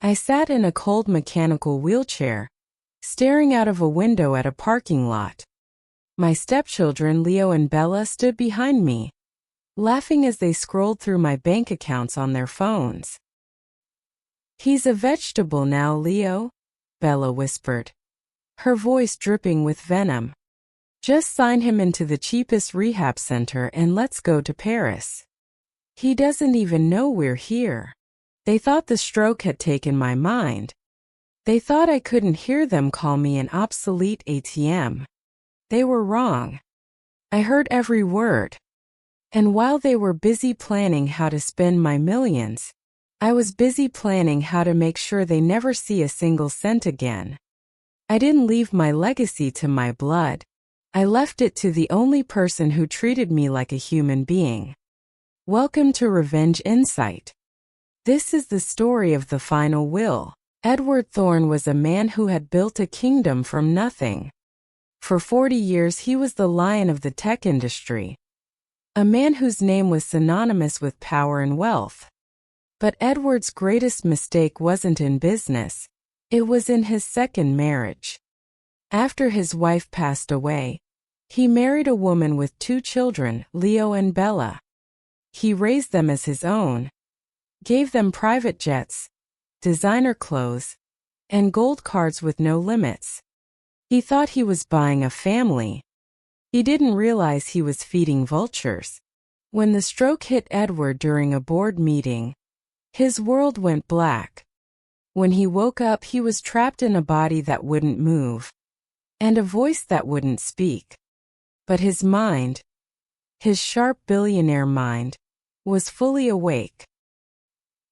I sat in a cold mechanical wheelchair, staring out of a window at a parking lot. My stepchildren Leo and Bella stood behind me, laughing as they scrolled through my bank accounts on their phones. "He's a vegetable now, Leo," Bella whispered, her voice dripping with venom. "Just sign him into the cheapest rehab center and let's go to Paris. He doesn't even know we're here." They thought the stroke had taken my mind. They thought I couldn't hear them call me an obsolete ATM. They were wrong. I heard every word. And while they were busy planning how to spend my millions, I was busy planning how to make sure they never see a single cent again. I didn't leave my legacy to my blood. I left it to the only person who treated me like a human being. Welcome to Revenge Insight. This is the story of the final will. Edward Thorne was a man who had built a kingdom from nothing. For 40 years he was the lion of the tech industry, a man whose name was synonymous with power and wealth. But Edward's greatest mistake wasn't in business, it was in his second marriage. After his wife passed away, he married a woman with 2 children, Leo and Bella. He raised them as his own, gave them private jets, designer clothes, and gold cards with no limits. He thought he was buying a family. He didn't realize he was feeding vultures. When the stroke hit Edward during a board meeting, his world went black. When he woke up, he was trapped in a body that wouldn't move, and a voice that wouldn't speak. But his mind, his sharp billionaire mind, was fully awake.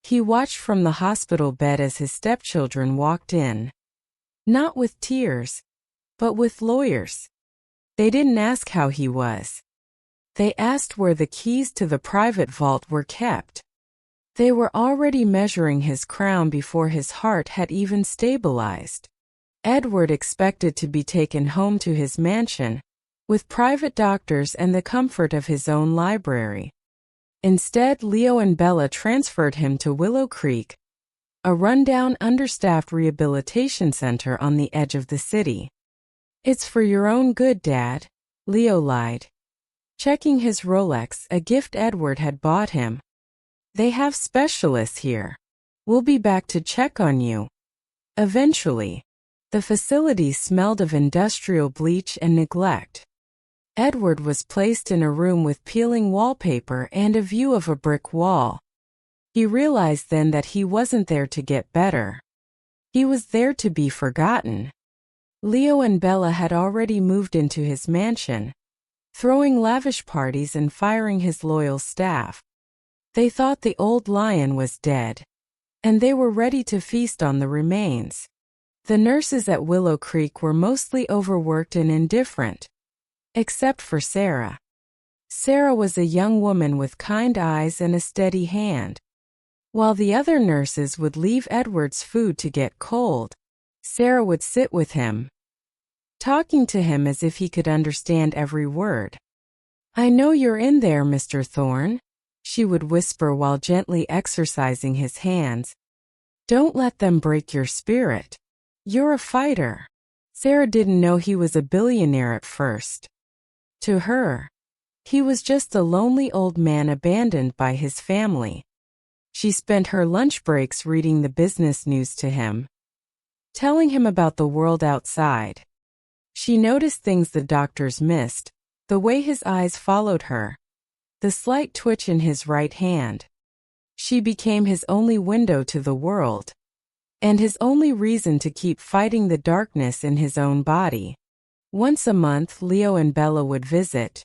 He watched from the hospital bed as his stepchildren walked in. Not with tears, but with lawyers. They didn't ask how he was. They asked where the keys to the private vault were kept. They were already measuring his crown before his heart had even stabilized. Edward expected to be taken home to his mansion, with private doctors and the comfort of his own library. Instead, Leo and Bella transferred him to Willow Creek, a rundown, understaffed rehabilitation center on the edge of the city. "It's for your own good, Dad," Leo lied, checking his Rolex, a gift Edward had bought him. "They have specialists here. We'll be back to check on you." Eventually, the facility smelled of industrial bleach and neglect. Edward was placed in a room with peeling wallpaper and a view of a brick wall. He realized then that he wasn't there to get better. He was there to be forgotten. Leo and Bella had already moved into his mansion, throwing lavish parties and firing his loyal staff. They thought the old lion was dead, and they were ready to feast on the remains. The nurses at Willow Creek were mostly overworked and indifferent, except for Sarah. Sarah was a young woman with kind eyes and a steady hand. While the other nurses would leave Edward's food to get cold, Sarah would sit with him, talking to him as if he could understand every word. "I know you're in there, Mr. Thorne," she would whisper while gently exercising his hands. "Don't let them break your spirit. You're a fighter." Sarah didn't know he was a billionaire at first. To her, he was just a lonely old man abandoned by his family. She spent her lunch breaks reading the business news to him, telling him about the world outside. She noticed things the doctors missed, the way his eyes followed her, the slight twitch in his right hand. She became his only window to the world, and his only reason to keep fighting the darkness in his own body. Once a month, Leo and Bella would visit,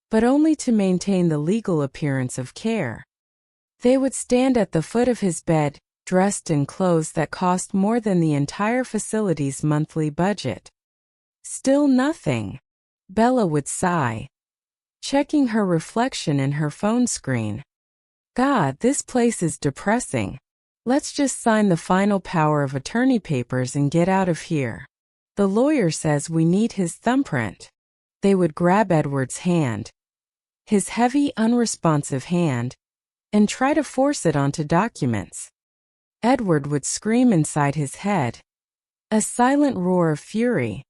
but only to maintain the legal appearance of care. They would stand at the foot of his bed, dressed in clothes that cost more than the entire facility's monthly budget. Still nothing. Bella would sigh, checking her reflection in her phone screen. "God, this place is depressing. Let's just sign the final power of attorney papers and get out of here. The lawyer says we need his thumbprint." They would grab Edward's hand, his heavy, unresponsive hand, and try to force it onto documents. Edward would scream inside his head. A silent roar of fury.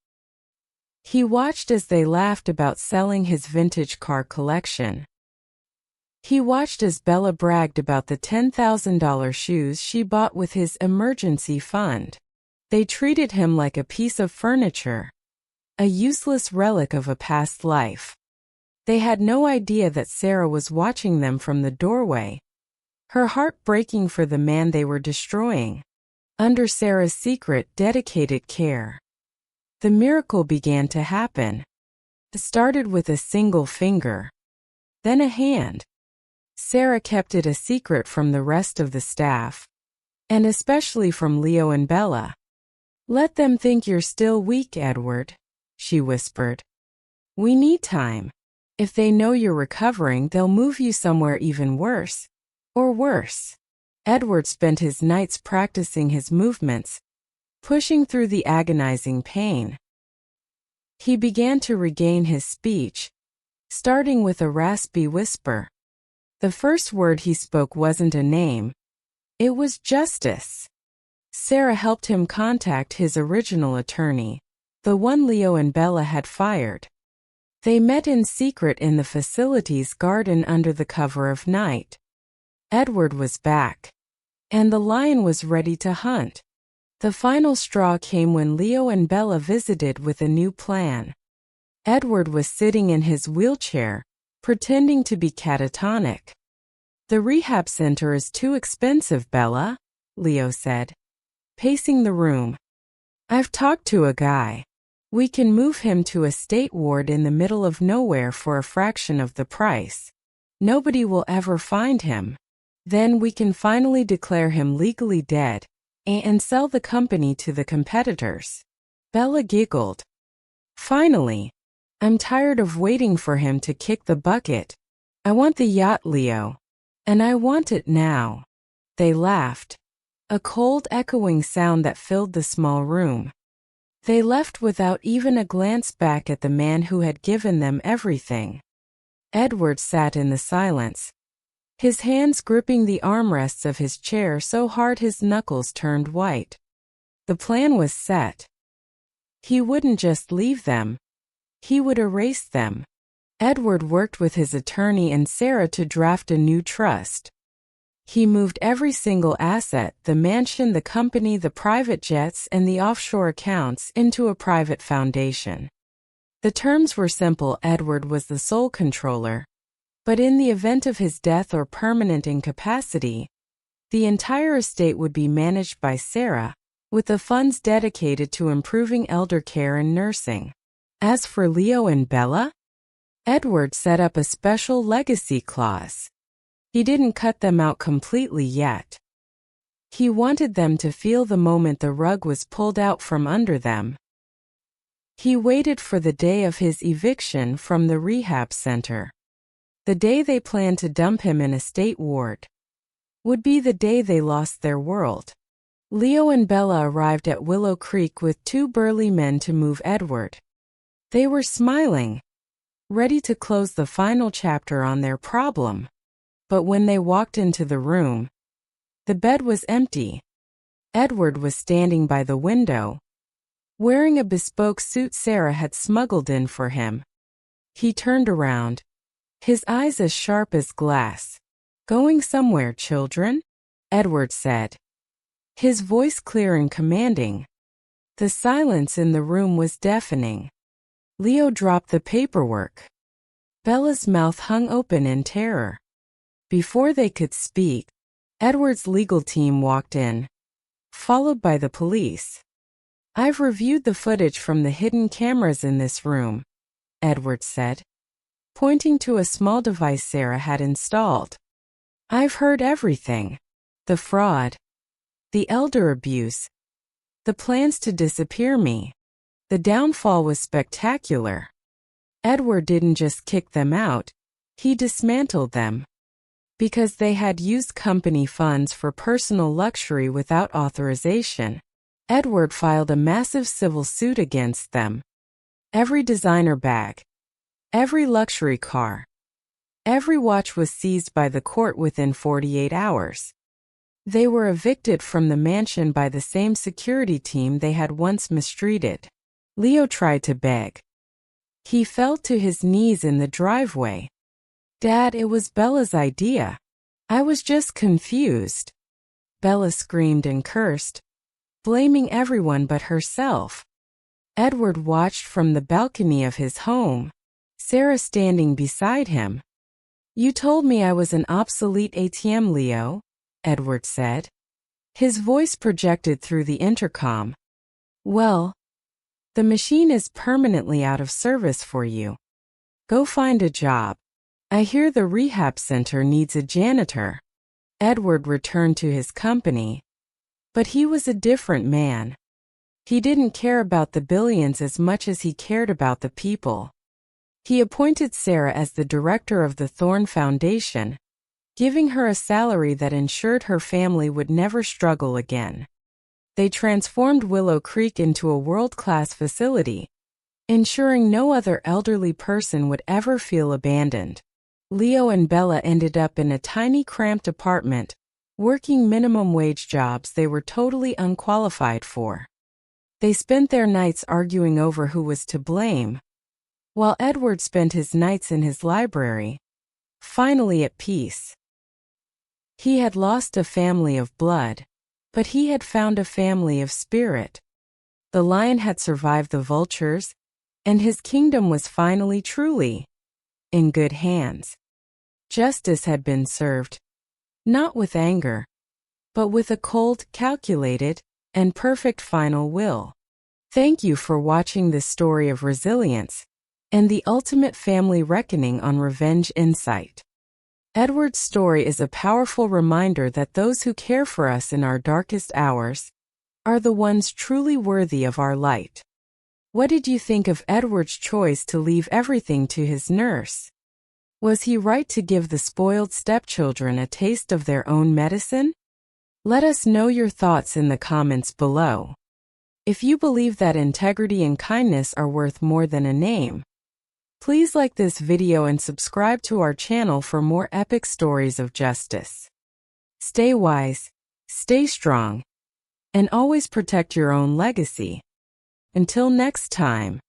He watched as they laughed about selling his vintage car collection. He watched as Bella bragged about the $10,000 shoes she bought with his emergency fund. They treated him like a piece of furniture, a useless relic of a past life. They had no idea that Sarah was watching them from the doorway, her heart breaking for the man they were destroying. Under Sarah's secret, dedicated care, the miracle began to happen. It started with a single finger, then a hand. Sarah kept it a secret from the rest of the staff, and especially from Leo and Bella. "Let them think you're still weak, Edward," she whispered. "We need time. If they know you're recovering, they'll move you somewhere even worse. Or worse." Edward spent his nights practicing his movements, pushing through the agonizing pain. He began to regain his speech, starting with a raspy whisper. The first word he spoke wasn't a name. It was justice. Sarah helped him contact his original attorney, the one Leo and Bella had fired. They met in secret in the facility's garden under the cover of night. Edward was back, and the lion was ready to hunt. The final straw came when Leo and Bella visited with a new plan. Edward was sitting in his wheelchair, pretending to be catatonic. "The rehab center is too expensive, Bella," Leo said, pacing the room. "I've talked to a guy. We can move him to a state ward in the middle of nowhere for a fraction of the price. Nobody will ever find him. Then we can finally declare him legally dead and sell the company to the competitors." Bella giggled. "Finally. I'm tired of waiting for him to kick the bucket. I want the yacht, Leo. And I want it now." They laughed, a cold echoing sound that filled the small room. They left without even a glance back at the man who had given them everything. Edward sat in the silence, his hands gripping the armrests of his chair so hard his knuckles turned white. The plan was set. He wouldn't just leave them. He would erase them. Edward worked with his attorney and Sarah to draft a new trust. He moved every single asset, the mansion, the company, the private jets, and the offshore accounts, into a private foundation. The terms were simple. Edward was the sole controller, but in the event of his death or permanent incapacity, the entire estate would be managed by Sarah, with the funds dedicated to improving elder care and nursing. As for Leo and Bella, Edward set up a special legacy clause. He didn't cut them out completely yet. He wanted them to feel the moment the rug was pulled out from under them. He waited for the day of his eviction from the rehab center. The day they planned to dump him in a state ward would be the day they lost their world. Leo and Bella arrived at Willow Creek with two burly men to move Edward. They were smiling, ready to close the final chapter on their problem. But when they walked into the room, the bed was empty. Edward was standing by the window, wearing a bespoke suit Sarah had smuggled in for him. He turned around, his eyes as sharp as glass. "Going somewhere, children?" Edward said, his voice clear and commanding. The silence in the room was deafening. Leo dropped the paperwork. Bella's mouth hung open in terror. Before they could speak, Edward's legal team walked in, followed by the police. "I've reviewed the footage from the hidden cameras in this room," Edward said, pointing to a small device Sarah had installed. "I've heard everything. The fraud, the elder abuse, the plans to disappear me. The downfall was spectacular. Edward didn't just kick them out, he dismantled them. Because they had used company funds for personal luxury without authorization, Edward filed a massive civil suit against them. Every designer bag, every luxury car, every watch was seized by the court within 48 hours. They were evicted from the mansion by the same security team they had once mistreated. Leo tried to beg. He fell to his knees in the driveway. "Dad, it was Bella's idea. I was just confused." Bella screamed and cursed, blaming everyone but herself. Edward watched from the balcony of his home, Sarah standing beside him. "You told me I was an obsolete ATM, Leo," Edward said. His voice projected through the intercom. "Well, the machine is permanently out of service for you. Go find a job. I hear the rehab center needs a janitor." Edward returned to his company. But he was a different man. He didn't care about the billions as much as he cared about the people. He appointed Sarah as the director of the Thorne Foundation, giving her a salary that ensured her family would never struggle again. They transformed Willow Creek into a world-class facility, ensuring no other elderly person would ever feel abandoned. Leo and Bella ended up in a tiny cramped apartment, working minimum wage jobs they were totally unqualified for. They spent their nights arguing over who was to blame, while Edward spent his nights in his library, finally at peace. He had lost a family of blood, but he had found a family of spirit. The lion had survived the vultures, and his kingdom was finally truly in good hands. Justice had been served, not with anger, but with a cold, calculated, and perfect final will. Thank you for watching this story of resilience and the ultimate family reckoning on Revenge Insight. Edward's story is a powerful reminder that those who care for us in our darkest hours are the ones truly worthy of our light. What did you think of Edward's choice to leave everything to his nurse? Was he right to give the spoiled stepchildren a taste of their own medicine? Let us know your thoughts in the comments below. If you believe that integrity and kindness are worth more than a name, please like this video and subscribe to our channel for more epic stories of justice. Stay wise, stay strong, and always protect your own legacy. Until next time.